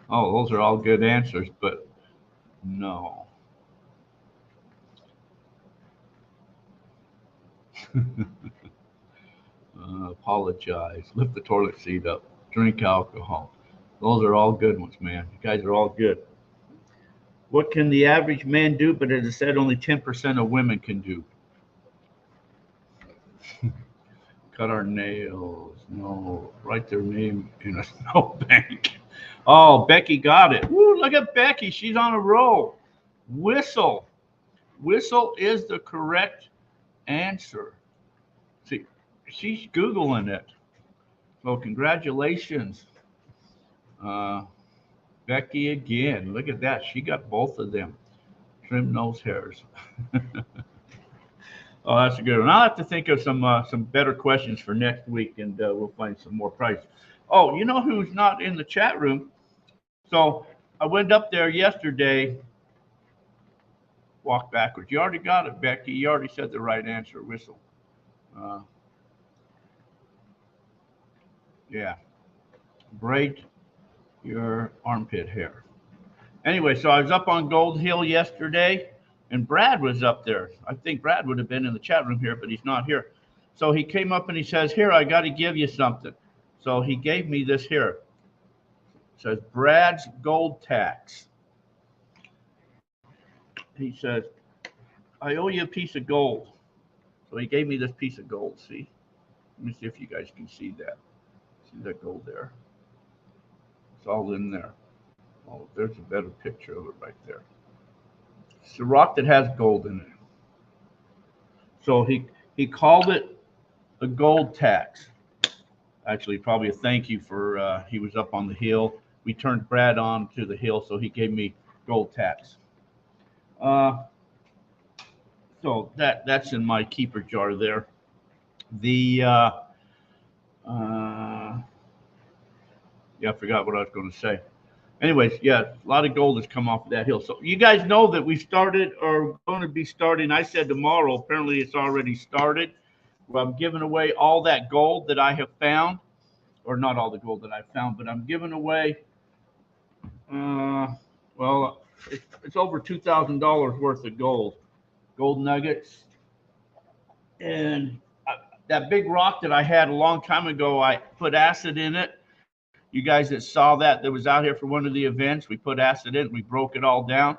Oh, those are all good answers, but no. Apologize, lift the toilet seat up, drink alcohol. Those are all good ones, man. You guys are all good. What can the average man do, but as I said, only 10% of women can do? Cut our nails. No. Write their name in a snowbank. Oh, Becky got it. Woo, look at Becky. She's on a roll. Whistle. Whistle is the correct answer. See, she's Googling it. So congratulations. Becky again. Look at that. She got both of them. Trim nose hairs. Oh, that's a good one. I'll have to think of some better questions for next week, and we'll find some more prizes. Oh, you know who's not in the chat room? So I went up there yesterday. Walk backwards. You already got it, Becky. You already said the right answer. Whistle. Yeah. Braid your armpit hair. Anyway, so I was up on Gold Hill yesterday, and Brad was up there. I think Brad would have been in the chat room here, but he's not here. So he came up and he says, here, I got to give you something. So he gave me this here. It says, Brad's Gold Tax. He says, I owe you a piece of gold. So he gave me this piece of gold, see? Let me see if you guys can see that. See that gold there? It's all in there. Oh, there's a better picture of it right there. It's a rock that has gold in it. So he called it a gold tax. Actually, probably a thank you for, he was up on the hill. We turned Brad on to the hill, so he gave me gold tax. So that's in my keeper jar there. The yeah, I forgot what I was going to say. Anyways, yeah, a lot of gold has come off of that hill. So you guys know that we started or going to be starting. I said tomorrow. Apparently, it's already started. Where I'm giving away all that gold that I have found, or not all the gold that I found, but I'm giving away. Well, it's over $2,000 worth of gold nuggets, and that big rock that I had a long time ago, I put acid in it. You guys that saw that was out here for one of the events, we put acid in it, we broke it all down.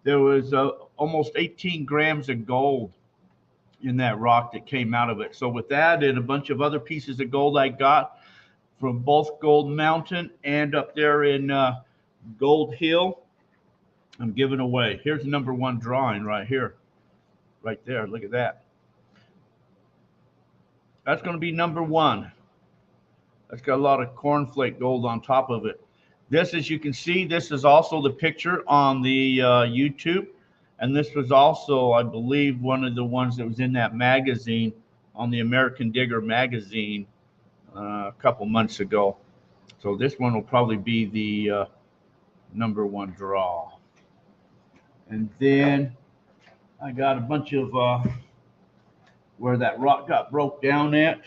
There was almost 18 grams of gold in that rock that came out of it. So with that and a bunch of other pieces of gold I got from both Gold Mountain and up there in Gold Hill, I'm giving away. Here's the number one drawing right here, right there. Look at that. That's going to be number one. That's got a lot of cornflake gold on top of it. This, as you can see, this is also the picture on the YouTube. And this was also, I believe, one of the ones that was in that magazine, on the American Digger magazine a couple months ago. So this one will probably be the number one draw. And then I got a bunch of where that rock got broke down at.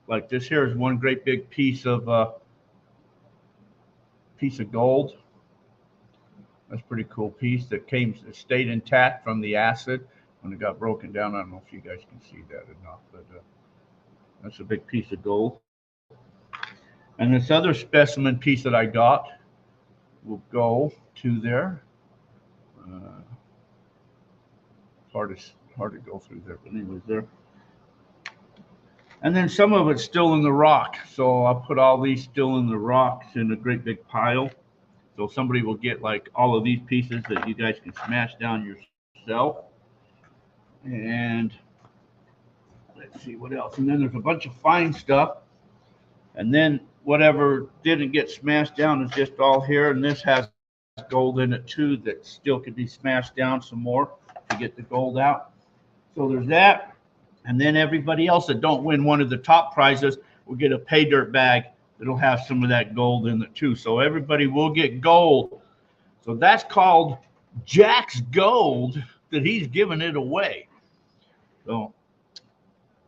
Like this here is one great big piece of gold. That's a pretty cool piece that stayed intact from the acid when it got broken down. I don't know if you guys can see that or not, but that's a big piece of gold. And this other specimen piece that I got will go to there. Hard to go through there, but anyways, there. And then some of it's still in the rock. So I'll put all these still in the rocks in a great big pile. So somebody will get like all of these pieces that you guys can smash down yourself. And let's see what else. And then there's a bunch of fine stuff. And then whatever didn't get smashed down is just all here. And this has gold in it too that still could be smashed down some more to get the gold out. So there's that. And then everybody else that don't win one of the top prizes will get a pay dirt bag that'll have some of that gold in it too. So everybody will get gold. So that's called Jack's Gold, that he's giving it away. So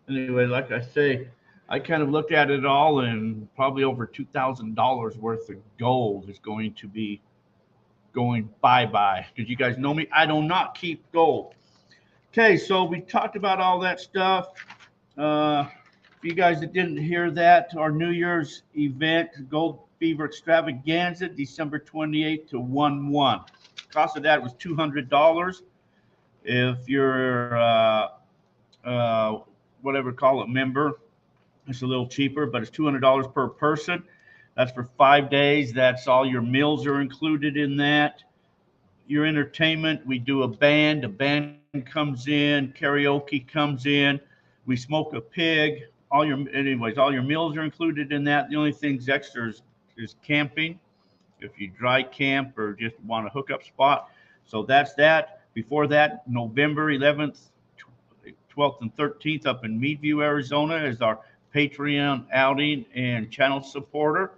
anyway, like I say, I kind of looked at it all, and probably over $2,000 worth of gold is going to be going bye-bye. Because you guys know me, I do not keep gold. Okay, so we talked about all that stuff. For you guys that didn't hear that, our New Year's event, Gold Fever Extravaganza, December 28th to 1/1. Cost of that was $200. If you're whatever call it member, it's a little cheaper, but it's $200 per person. That's for 5 days. That's all your meals are included in that. Your entertainment, we do a band comes in, karaoke comes in, we smoke a pig, all your meals are included in that. The only things extra is camping, if you dry camp or just want a hookup spot. So that's that. Before that, November 11th, 12th, and 13th up in Meadview, Arizona is our Patreon outing and channel supporter.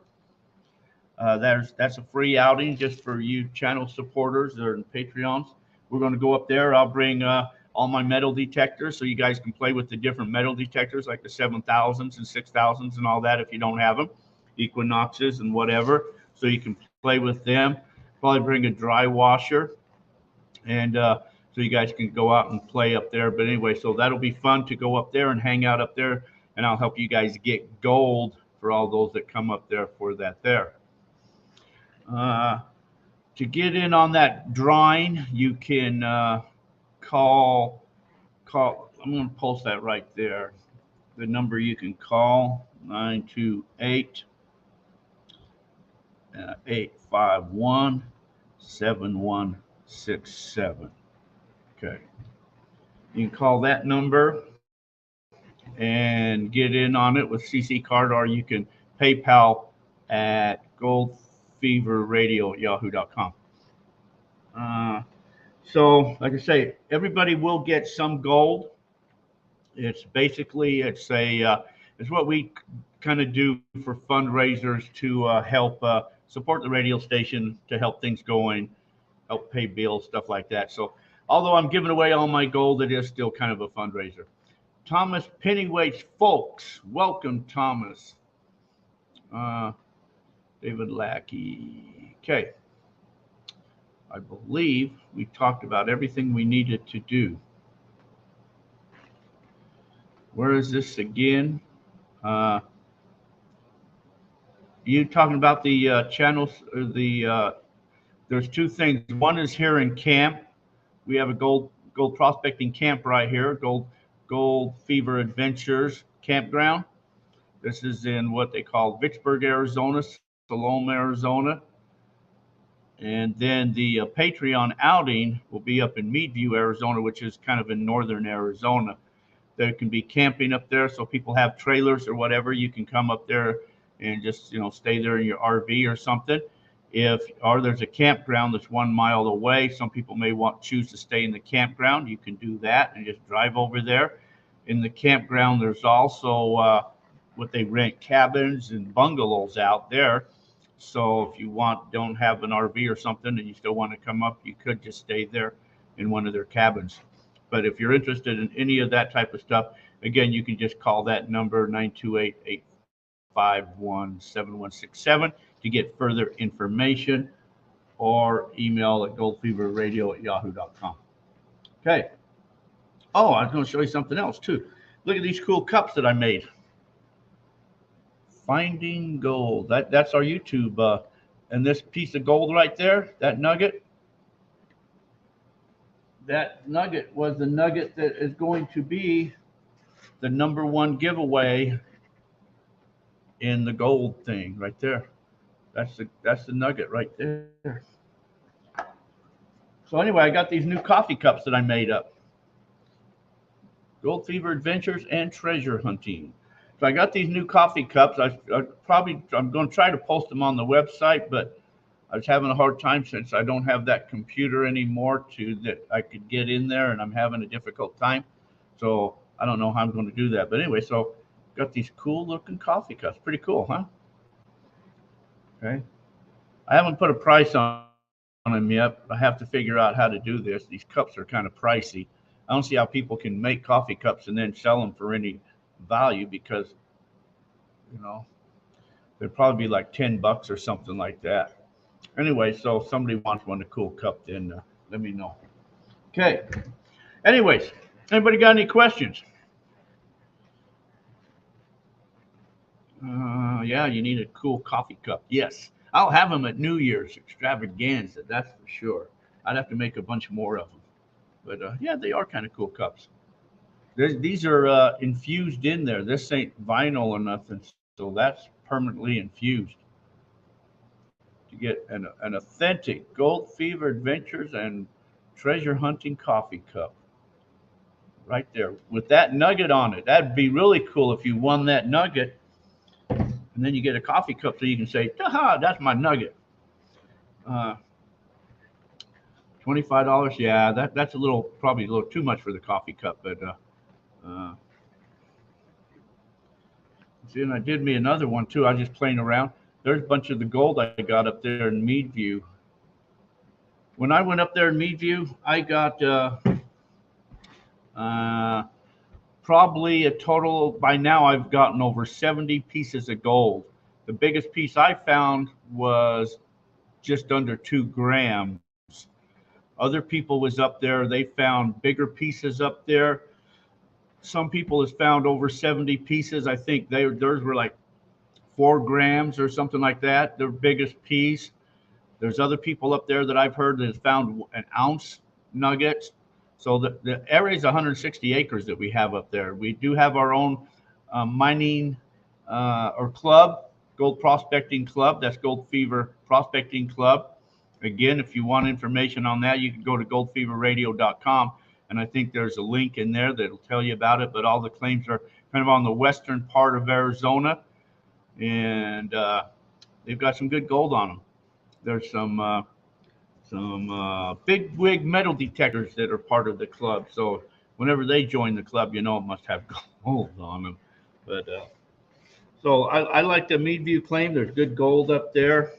That's a free outing just for you channel supporters or Patreons. We're going to go up there. I'll bring all my metal detectors so you guys can play with the different metal detectors like the 7000s and 6000s and all that if you don't have them, Equinoxes and whatever. So you can play with them. Probably bring a dry washer, and so you guys can go out and play up there. But anyway, so that'll be fun to go up there and hang out up there, and I'll help you guys get gold for all those that come up there for that there. To get in on that drawing, you can call. I'm going to post that right there. The number you can call, 928-851-7167. Okay. You can call that number and get in on it with CC card, or you can PayPal at goldfeverradio@yahoo.com. So like I say, everybody will get some gold. It's basically it's what we kind of do for fundraisers to help support the radio station, to help things going, help pay bills, stuff like that. So although I'm giving away all my gold, it is still kind of a fundraiser. Thomas Pennywaits Folks, welcome Thomas. David Lackey. Okay. I believe we talked about everything we needed to do. Where is this again? You talking about the channels or there's two things. One is here in camp. We have a gold prospecting camp right here, Gold Fever Adventures campground. This is in what they call Vicksburg, Arizona, Salome, Arizona. And then the Patreon outing will be up in Meadview, Arizona, which is kind of in northern Arizona. There can be camping up there, so people have trailers or whatever. You can come up there and just stay there in your RV or something. Or there's a campground that's 1 mile away. Some people may choose to stay in the campground. You can do that and just drive over there. In the campground, there's also what they rent, cabins and bungalows out there. So if you don't have an RV or something and you still want to come up, you could just stay there in one of their cabins. But if you're interested in any of that type of stuff, again, you can just call that number 928-851-7167 to get further information, or email at goldfeverradio@yahoo.com. Okay. Oh, I was going to show you something else too. Look at these cool cups that I made. Finding gold. That's our YouTube. And this piece of gold right there, that nugget was the nugget that is going to be the #1 giveaway in the gold thing right there. That's the nugget right there. So anyway, I got these new coffee cups that I made up. Gold Fever Adventures and Treasure Hunting. So I got these new coffee cups. I'm going to try to post them on the website, but I was having a hard time since I don't have that computer anymore that I could get in there, and I'm having a difficult time. So I don't know how I'm going to do that. But anyway, so got these cool looking coffee cups. Pretty cool, huh? Okay. I haven't put a price on them yet. I have to figure out how to do this. These cups are kind of pricey. I don't see how people can make coffee cups and then sell them for any value, because they'd probably be like $10 or something like that. Anyway, so if somebody wants one, a cool cup, then let me know. Okay. Anyways, anybody got any questions? Yeah, you need a cool coffee cup. Yes, I'll have them at New Year's extravaganza. That's for sure. I'd have to make a bunch more of them, but yeah, they are kind of cool cups. These are infused in there. This ain't vinyl or nothing, so that's permanently infused. To get an authentic Gold Fever Adventures and Treasure Hunting coffee cup. Right there with that nugget on it. That'd be really cool if you won that nugget. And then you get a coffee cup so you can say, "Haha, that's my nugget." $25. Yeah, that's probably a little too much for the coffee cup, but see, and I did me another one too. I was just playing around. There's a bunch of the gold I got up there in Meadview. When I went up there in Meadview, I got probably a total, by now I've gotten over 70 pieces of gold. The biggest piece I found was just under 2 grams. Other people was up there, they found bigger pieces up there. Some people has found over 70 pieces. I think theirs were like 4 grams or something like that, their biggest piece. There's other people up there that I've heard that has found an ounce nuggets. So the area is 160 acres that we have up there. We do have our own mining or club, gold prospecting club. That's Gold Fever Prospecting Club. Again, if you want information on that, you can go to goldfeverradio.com. And I think there's a link in there that'll tell you about it. But all the claims are kind of on the western part of Arizona. And they've got some good gold on them. There's some big wig metal detectors that are part of the club. So whenever they join the club, it must have gold on them. But so I like the Meadview claim. There's good gold up there.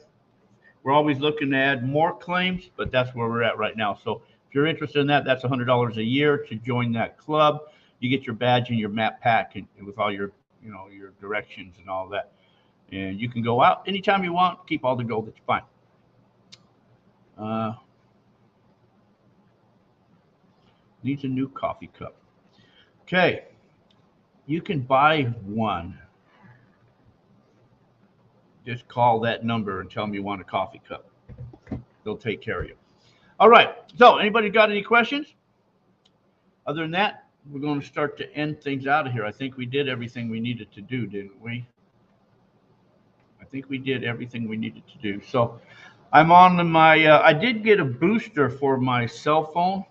We're always looking to add more claims, but that's where we're at right now. So if you're interested in that, that's $100 a year to join that club. You get your badge and your map pack and with all your, your directions and all that. And you can go out anytime you want, keep all the gold that you find. Needs a new coffee cup. Okay, you can buy one. Just call that number and tell them you want a coffee cup. They'll take care of you. All right, so anybody got any questions? Other than that, we're going to start to end things out of here. I think we did everything we needed to do, didn't we? I think we did everything we needed to do. So I'm on my, I did get a booster for my cell phone.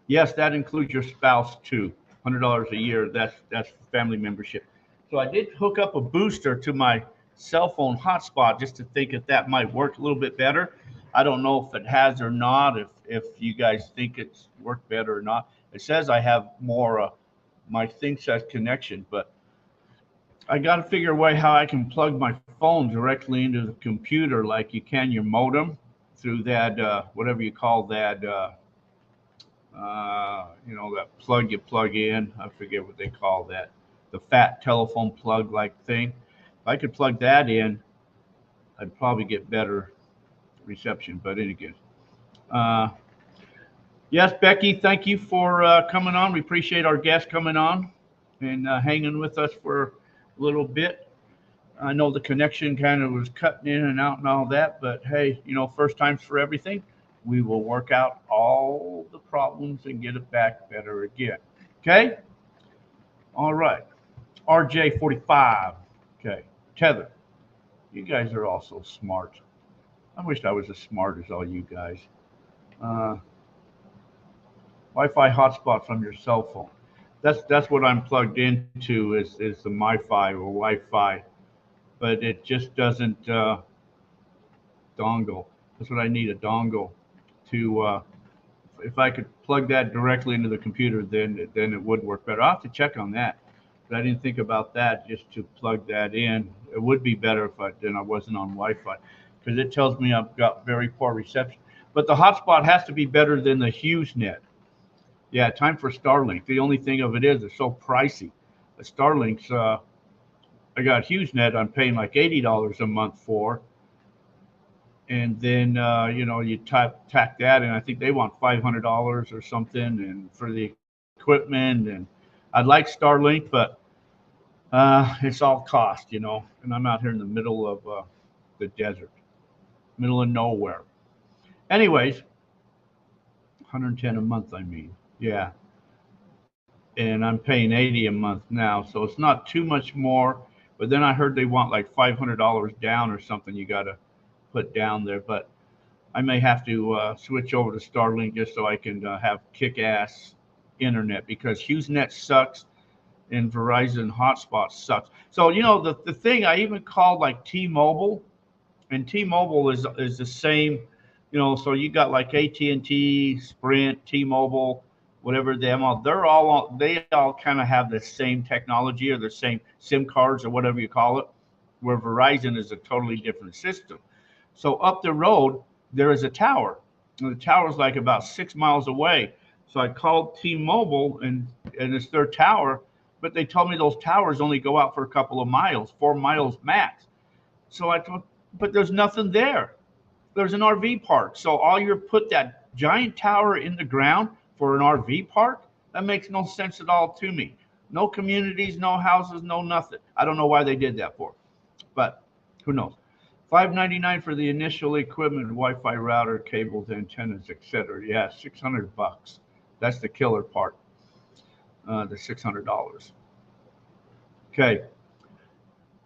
Yes, that includes your spouse too. $100 a year, that's family membership. So I did hook up a booster to my cell phone hotspot just to think that might work a little bit better. I don't know if it has or not, if you guys think it's worked better or not. It says I have more, my thing says connection, but I got to figure a way how I can plug my phone directly into the computer like you can your modem through that, whatever you call that, that plug you plug in. I forget what they call that. The fat telephone plug like thing. If I could plug that in, I'd probably get better reception. But anyway, yes, Becky, thank you for coming on. We appreciate our guest coming on and hanging with us for a little bit. I know the connection kind of was cutting in and out and all that, but hey, first times for everything. We will work out all the problems and get it back better again. Okay? All right. RJ45. Okay. Tether. You guys are all so smart. I wish I was as smart as all you guys. Wi-Fi hotspot from your cell phone. That's what I'm plugged into is the MiFi or Wi-Fi, but it just doesn't dongle. That's what I need, a dongle to. If I could plug that directly into the computer, then it would work better. I'll have to check on that. But I didn't think about that, just to plug that in. It would be better if I wasn't on Wi-Fi, because it tells me I've got very poor reception. But the hotspot has to be better than the HughesNet. Yeah, time for Starlink. The only thing of it is it's so pricey. The Starlink's, I got HughesNet, I'm paying like $80 a month for. And then, you tack that, and I think they want $500 or something, and for the equipment. And I'd like Starlink, but it's all cost, and I'm out here in the middle of the desert, middle of nowhere. Anyways, 110 a month, I mean, yeah. And I'm paying $80 a month now, so it's not too much more. But then I heard they want like $500 down or something. You got to put down there, but I may have to switch over to Starlink just so I can have kick-ass internet, because HughesNet sucks and Verizon hotspot sucks. So the thing, I even called like T-Mobile, and T-Mobile is the same, so you got like AT&T, Sprint, T-Mobile, whatever they all kind of have the same technology or the same SIM cards or whatever you call it, where Verizon is a totally different system. So up the road, there is a tower. And the tower is like about 6 miles away. So I called T-Mobile, and it's their tower, but they told me those towers only go out for a couple of miles, 4 miles max. So I thought, but there's nothing there. There's an RV park. So put that giant tower in the ground for an RV park? That makes no sense at all to me. No communities, no houses, no nothing. I don't know why they did that for, but who knows? $599 for the initial equipment, Wi-Fi router, cables, antennas, etc. Yeah, $600. That's the killer part. The $600. Okay.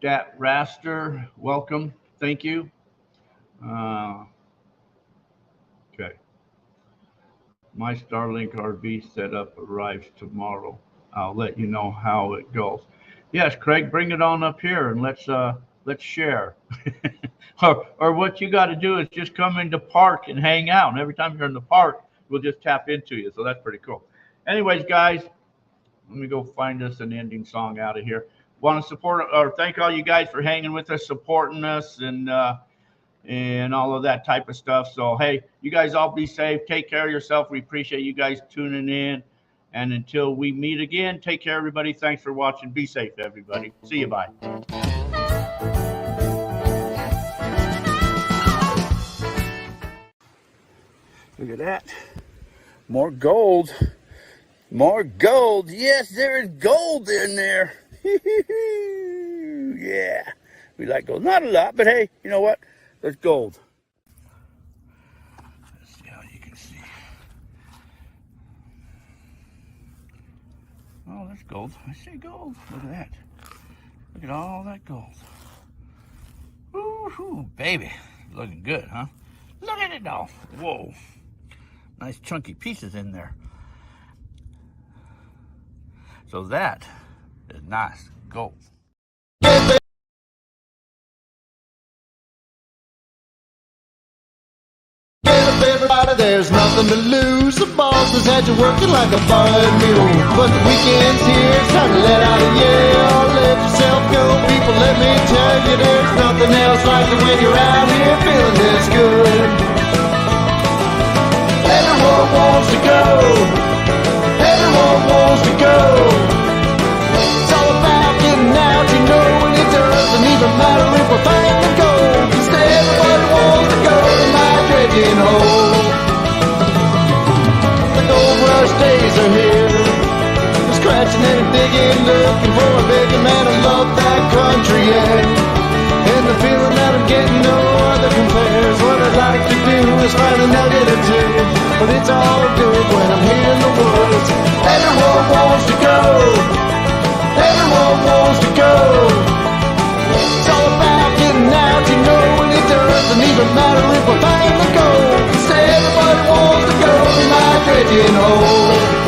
Dat Raster, welcome. Thank you. Okay. My Starlink RV setup arrives tomorrow. I'll let you know how it goes. Yes, Craig, bring it on up here and let's share. or what you got to do is just come into park and hang out. And every time you're in the park, we'll just tap into you. So that's pretty cool. Anyways, guys, let me go find us an ending song out of here. Want to support or thank all you guys for hanging with us, supporting us, and all of that type of stuff. So, hey, you guys all be safe. Take care of yourself. We appreciate you guys tuning in. And until we meet again, take care, everybody. Thanks for watching. Be safe, everybody. See you. Bye. Look at that. More gold. More gold. Yes, there is gold in there. Yeah. We like gold. Not a lot, but hey, you know what? There's gold. Let's see how you can see. Oh, there's gold. I see gold. Look at that. Look at all that gold. Woo-hoo, baby. Looking good, huh? Look at it all. Whoa. Nice chunky pieces in there. So that is nice gold. Everybody, there's nothing to lose. The boss has had you working like a barred mule. But the weekend's here, it's time to let out a yell. Let yourself go, people, let me tell you, there's nothing else like it when you're out here feeling this good. Everyone wants to go. Everyone wants to go. It's all about getting out, you know, and it doesn't even matter if we're finding gold. 'Cause everybody wants to go to my dredging hole. The gold rush days are here. We're scratching and digging, looking for a bigger man to love that country, yeah. And the feeling that I'm getting, no other compares. What I'd like to do is find a nugget or two, but it's all good when I'm here in the woods. Everyone wants to go. Everyone wants to go. It's all about getting out, you know, and it doesn't even matter if we're finding the gold. 'Cause everybody wants to go to my dredging hole.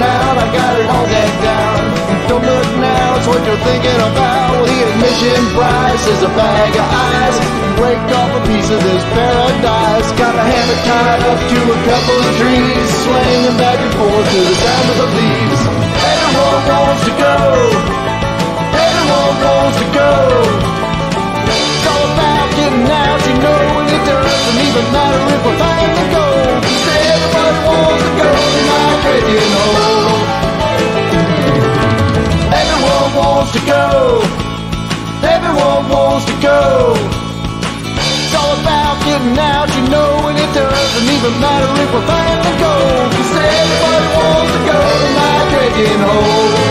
Out, I got it all decked down. Don't look now, it's what you're thinking about. Well, the admission price is a bag of ice. Break off a piece of this paradise. Got a hammock tied up to a couple of trees, swinging back and forth to the sound of the leaves. Everyone wants to go. Everyone wants to go. It's all about getting out, you know, and it doesn't even matter if we're finding the gold. 'Cause everybody wants to go to my dredging hole. Everyone wants to go. Everyone wants to go. It's all about getting out, you know, and it doesn't even matter if we're finding the gold. 'Cause everybody wants to go to my dredging hole.